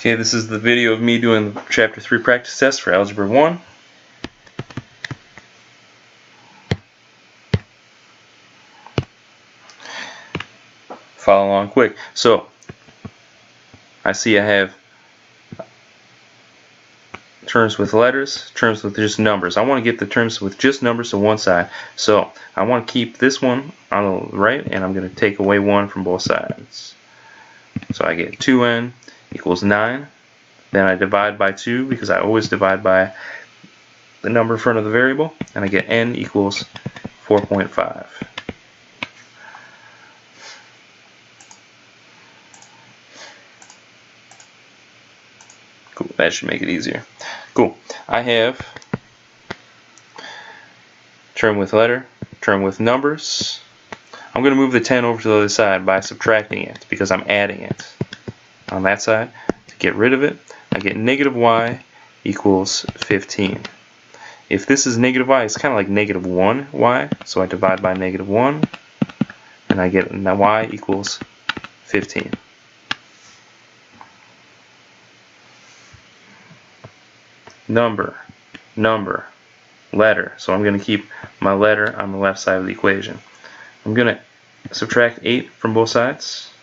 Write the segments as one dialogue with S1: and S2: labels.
S1: Okay, this is the video of me doing the Chapter 3 practice test for Algebra 1. Follow along quick. So, I see I have terms with letters, terms with just numbers. I want to get the terms with just numbers to one side. So, I want to keep this one on the right, and I'm going to take away 1 from both sides. So I get 2n equals 9. Then I divide by 2 because I always divide by the number in front of the variable, and I get n equals 4.5. Cool, that should make it easier. Cool. I have term with letter, term with numbers. I'm going to move the 10 over to the other side by subtracting it because I'm adding it on that side. To get rid of it, I get negative y equals 15. If this is negative y, it's kind of like negative 1y, so I divide by negative 1, and I get y equals 15. Number, letter. So I'm going to keep my letter on the left side of the equation. I'm going to subtract 8 from both sides,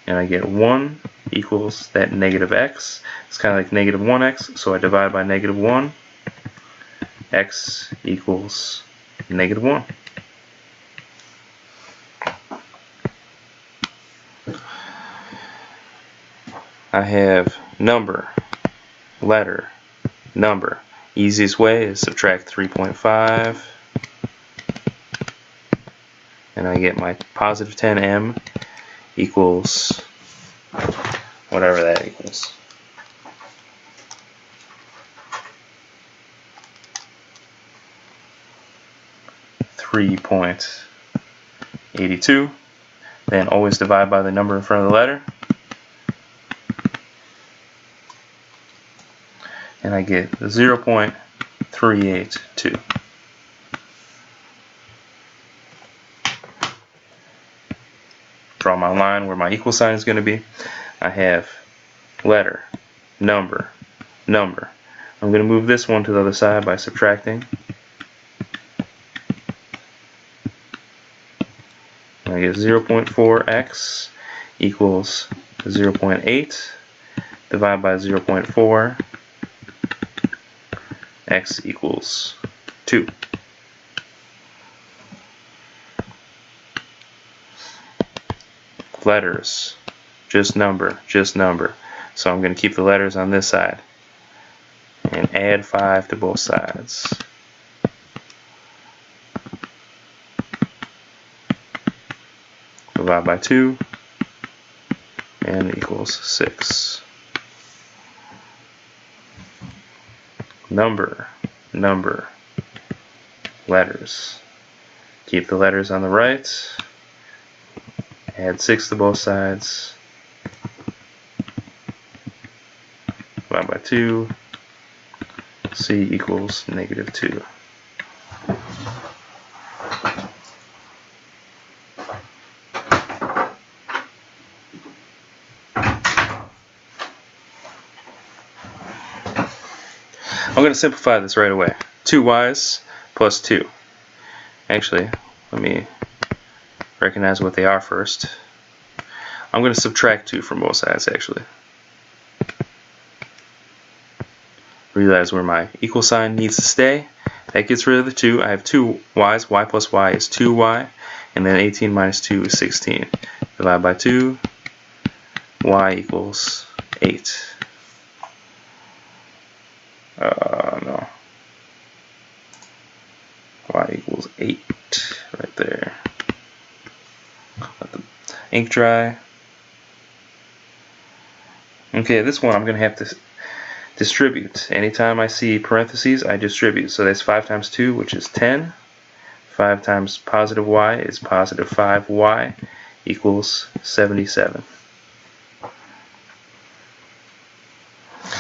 S1: and I get 1 equals that negative x. It's kind of like negative 1x, so I divide by negative 1. X equals negative 1. I have number, letter, number. Easiest way is subtract 3.5, and I get my positive 10m equals whatever that equals. .82. Then always divide by the number in front of the letter, and I get 0.382. Draw my line where my equal sign is going to be. I have letter, number. I'm going to move this one to the other side by subtracting. I get 0.4x equals 0.8. Divide by 0.4. X equals 2. Letters, just number. So I'm going to keep the letters on this side and add 5 to both sides. Divide by 2, and equals 6. Number, letters. Keep the letters on the right. Add 6 to both sides. Divide by 2. C equals negative 2. I'm going to simplify this right away. 2y's plus 2. Actually, let me recognize what they are first. I'm going to subtract 2 from both sides, actually. Realize where my equal sign needs to stay. That gets rid of the 2. I have 2y's. Y plus y is 2y. And then 18 minus 2 is 16. Divide by 2. Y equals 8. No. Y equals 8 right there. Let the ink dry. Okay, this one I'm going to have to distribute. Anytime I see parentheses, I distribute. So that's 5 times 2, which is 10. 5 times positive y is positive 5y equals 77.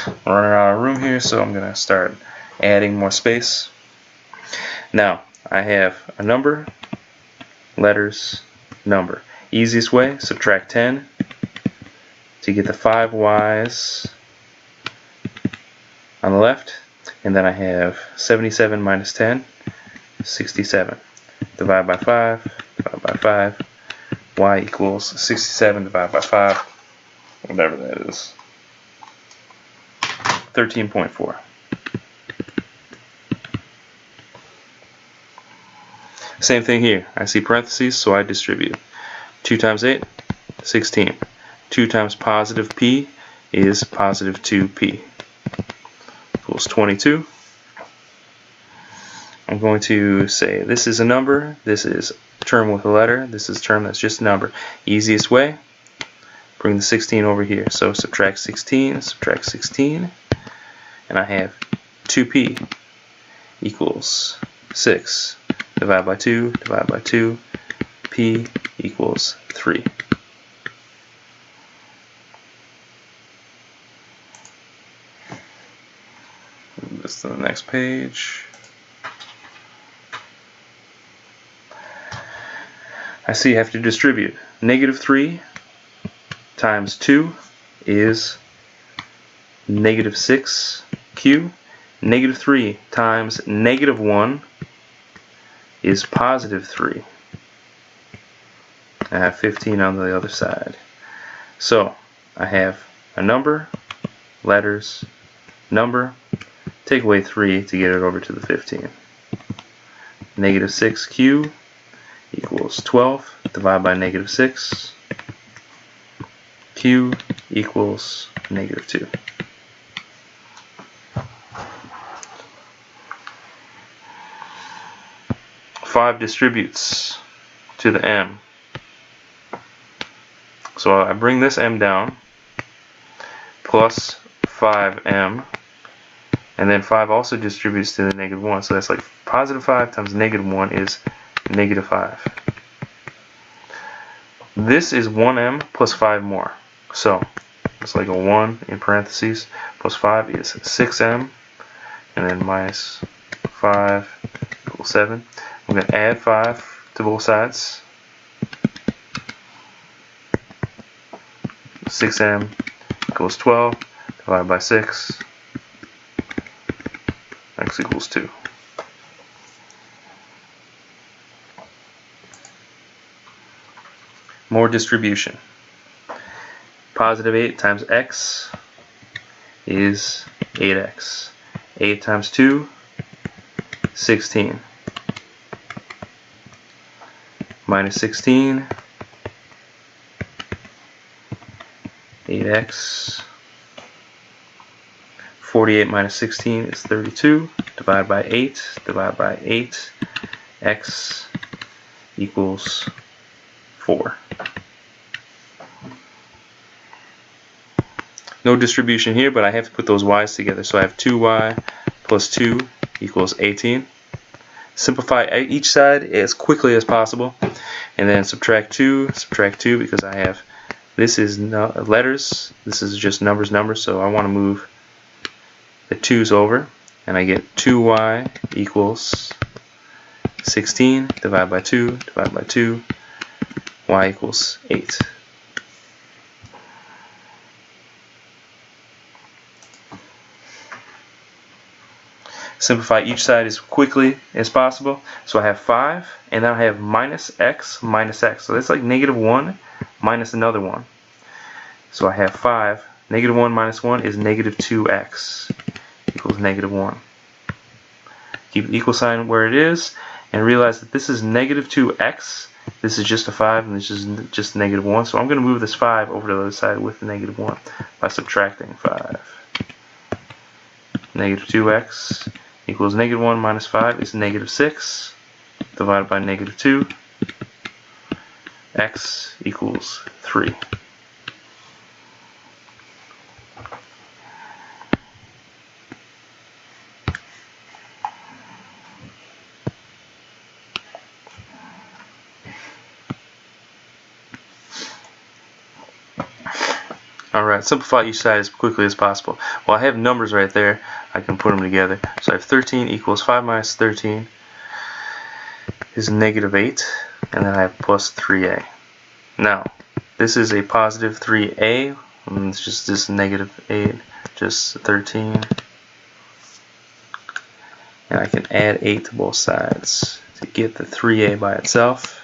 S1: I'm running out of room here, so I'm going to start adding more space. Now, I have a number, letters, number. Easiest way, subtract 10. to get the 5y's on the left, and then I have 77 minus 10, 67. Divide by 5, divide by 5, y equals 67 divided by 5, whatever that is, 13.4. Same thing here. I see parentheses, so I distribute. 2 times 8, 16. 2 times positive p is positive 2p. Equals 22. I'm going to say this is a number, this is a term with a letter, this is a term that's just a number. Easiest way, bring the 16 over here. So subtract 16, and I have 2p equals 6. Divide by 2, p equals 3. Move this to the next page. I see I have to distribute. Negative 3 times 2 is negative 6q. Negative 3 times negative 1 is positive 3. I have 15 on the other side. So I have a number, letters, number, take away 3 to get it over to the 15. Negative 6q equals 12, divide by negative 6, q equals negative 2. Five distributes to the m. So I bring this m down, plus 5m, and then 5 also distributes to the negative 1. So that's like positive 5 times negative 1 is negative 5. This is 1m plus 5 more. So it's like a 1 in parentheses, plus 5 is 6m, and then minus 5 equals 7. I'm going to add 5 to both sides. 6m equals 12, divided by 6, x equals 2. More distribution. Positive 8 times x is 8x. 8 times 2, 16. Minus 16, 8x. 48 minus 16 is 32. Divide by 8, divide by 8. X equals 4. No distribution here, but I have to put those y's together. So I have 2y plus 2 equals 18. Simplify each side as quickly as possible, and then subtract 2 because I have, this is letters, this is just numbers, so I want to move the 2's over, and I get 2y equals 16, divide by 2, y equals 8. Simplify each side as quickly as possible. So I have 5, and then I have minus x. So that's like negative 1 minus another 1. So I have 5. Negative 1 minus 1 is negative 2x equals negative 1. Keep the equal sign where it is, and realize that this is negative 2x. This is just a 5, and this is just negative 1. So I'm going to move this 5 over to the other side with the negative 1 by subtracting 5. Negative 2x equals negative 1 minus 5 is negative 6, divided by negative 2. X equals 3. Alright, simplify each side as quickly as possible. Well, I have numbers right there. I can put them together. So I have 13 equals 5 minus 13 is negative 8. And then I have plus 3a. Now, this is a positive 3a And it's just this -8, just 13. And I can add 8 to both sides to get the 3a by itself.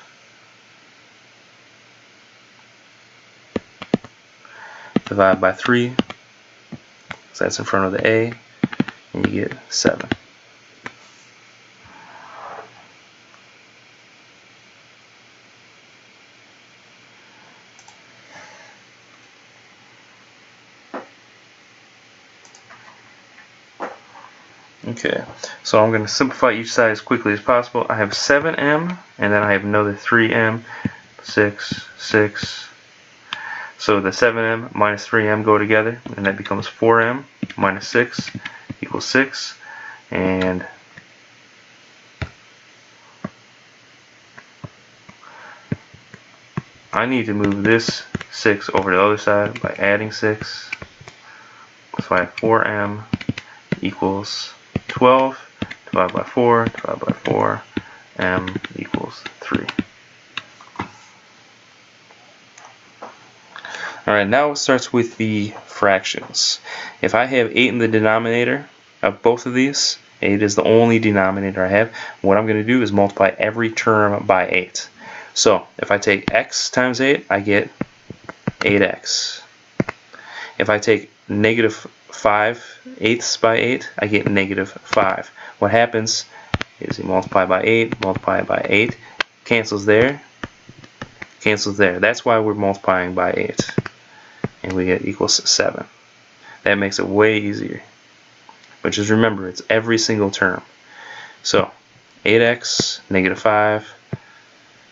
S1: Divide by 3, so that's in front of the a, and you get 7. Okay, so I'm going to simplify each side as quickly as possible. I have 7m, and then I have another 3m, 6, 6. So the 7m minus 3m go together, and that becomes 4m minus 6 equals 6. And I need to move this 6 over to the other side by adding 6. So I have 4m equals 12, divided by 4, divided by 4, m equals 3. Alright, now it starts with the fractions. If I have 8 in the denominator of both of these, 8 is the only denominator I have, what I'm going to do is multiply every term by 8. So if I take x times 8, I get 8x. If I take -5/8 by 8, I get -5. What happens is you multiply by 8, multiply by 8, cancels there, cancels there. That's why we're multiplying by 8. And we get equals 7. That makes it way easier. But just remember, it's every single term. So 8x, -5,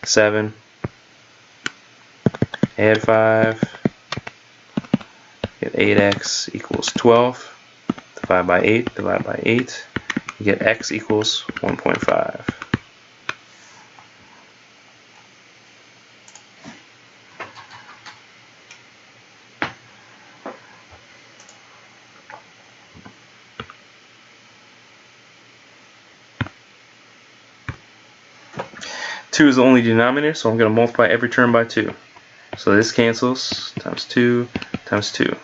S1: 7, add 5, get 8x equals 12, divide by 8, divide by 8, you get x equals 1.5. Two is the only denominator, so I'm going to multiply every term by 2. So this cancels, times 2, times 2.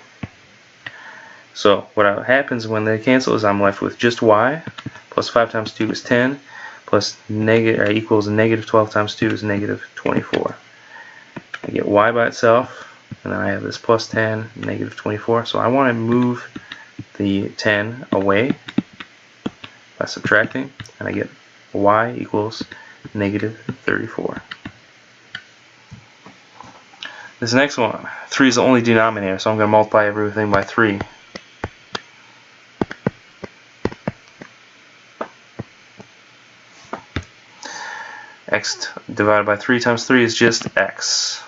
S1: So what happens when they cancel is I'm left with just y, plus 5 times 2 is 10, plus equals -12 times 2 is -24. I get y by itself, and then I have this plus 10, -24. So I want to move the 10 away by subtracting, and I get y equals -34. This next one, 3 is the only denominator, so I'm going to multiply everything by 3. X divided by 3 times 3 is just x.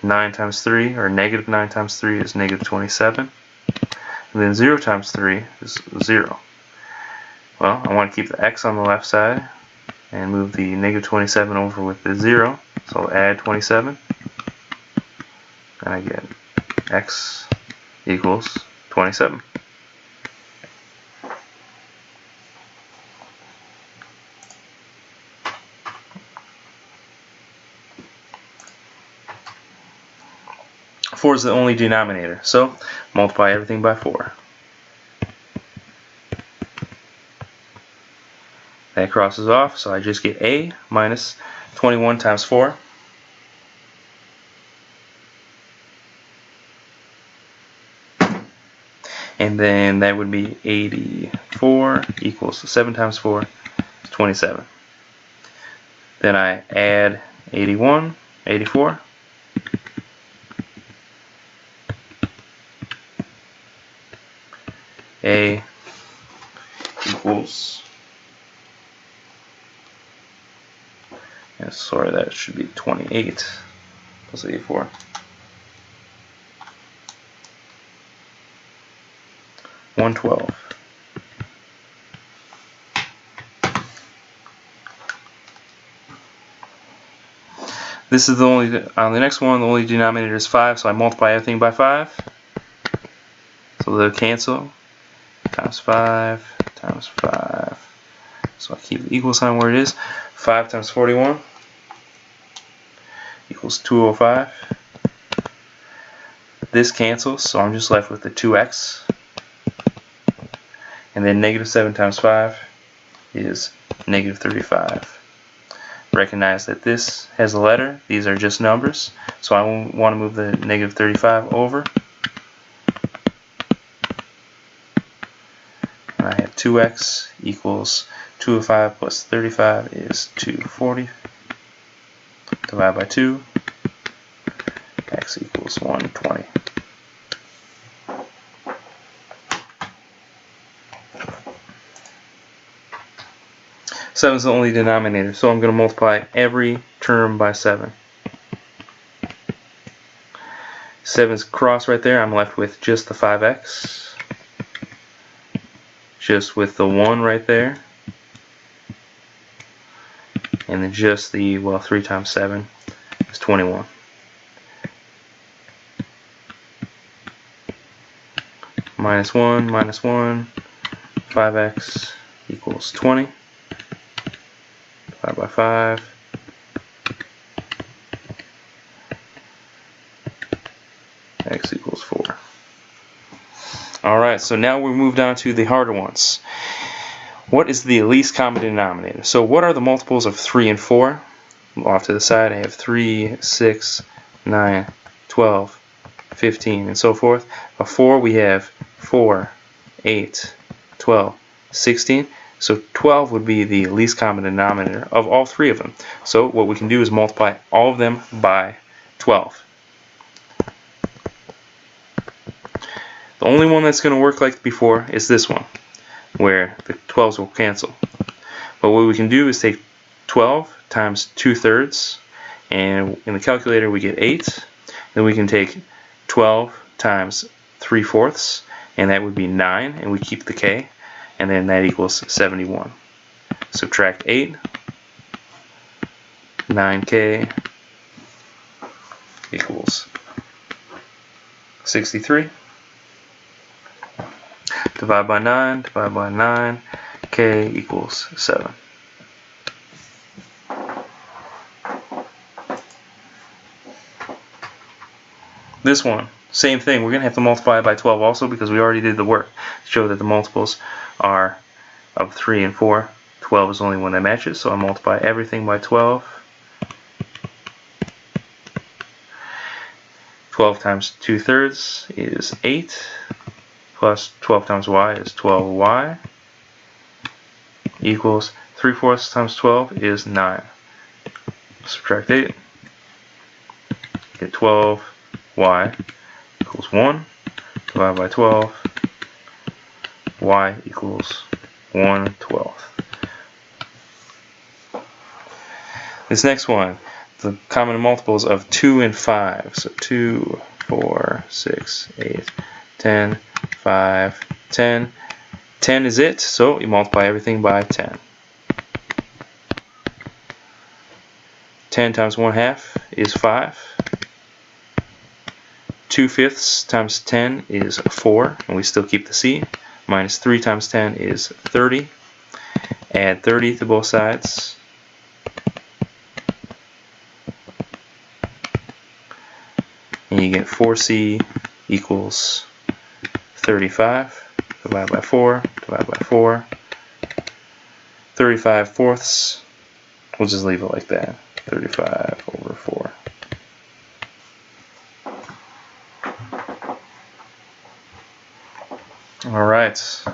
S1: 9 times 3, or -9 times 3 is -27. And then 0 times 3 is 0. Well, I want to keep the x on the left side and move the -27 over with the 0. So I'll add 27. And I get x equals 27. Four is the only denominator, so multiply everything by 4. That crosses off, so I just get a minus 21 times 4. And then that would be 84 equals 7 times 4 is 27. Then I add 84. A equals, and sorry, that should be 28 plus 84. $112. This is the only, on the next one, the only denominator is 5, so I multiply everything by 5. So they'll cancel. Times 5 times 5. So I keep the equal sign where it is. 5 times 41 equals 205. this cancels, so I'm just left with the 2x. And then negative 7 times 5 is negative 35. Recognize that this has a letter. These are just numbers. So I want to move the negative 35 over. And I have 2x equals 205 plus 35 is 240. Divide by 2. X equals 120. Seven is the only denominator, so I'm going to multiply every term by 7. 7's cross right there. I'm left with just the 5x. Just with the 1 right there. And then just the, well, 3 times 7 is 21. Minus 1, 5x equals 20. Divide by 5. X equals 4. Alright, so now we moved on to the harder ones. What is the least common denominator? So what are the multiples of 3 and 4? Off to the side I have 3, 6, 9, 12, 15, and so forth. Of 4 we have 4, 8, 12, 16. So 12 would be the least common denominator of all 3 of them. So what we can do is multiply all of them by 12. The only one that's going to work like before is this one, where the 12s will cancel. But what we can do is take 12 times 2/3, and in the calculator we get 8. Then we can take 12 times 3/4, and that would be 9, and we keep the k, and then that equals 71. Subtract 8, 9k equals 63. Divide by 9, k equals 7. This one, same thing. We're going to have to multiply it by 12 also because we already did the work to show that the multiples are of 3 and 4. 12 is the only one that matches, so I multiply everything by 12. 12 times 2/3 is 8. Plus 12 times y is 12y equals 3/4 times 12 is 9. Subtract 8. Get 12y equals 1. Divide by 12. Y equals 1/12. This next one, the common multiples of 2 and 5. So 2, 4, 6, 8, 10, 5, 10. 10 is it, so you multiply everything by 10. 10 times 1/2 is 5. 2/5 times 10 is 4, and we still keep the c. Minus 3 times 10 is 30. Add 30 to both sides. And you get 4c equals 35. Divide by 4, divide by 4. 35/4. We'll just leave it like that. 35 over 4. Alright.